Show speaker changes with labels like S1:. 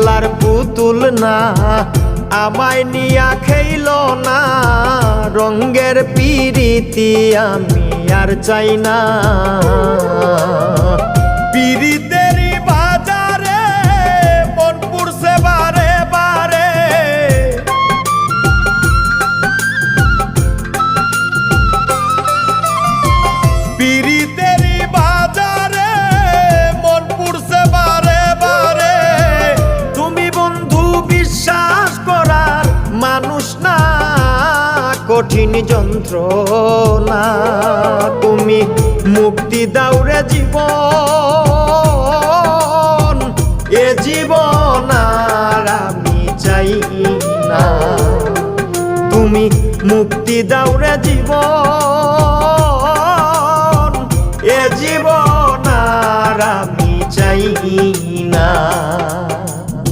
S1: লার পুতুল না আমায় নিয়া খেইল না রঙ্গের পিরিতি আমি আর চাই না পিরিতেরই বাজারে মন পুরছে বারে বারে পিরিতেরই বাজারে মন পুরছে বারে বারে তুমি বন্ধু বিশ্বাস করার মানুষ না কঠিন যন্ত্রণা তুমি মুক্তি দাও রে জীবন এ জীবন আর আমি চাই না তুমি মুক্তি দাও রে জীবন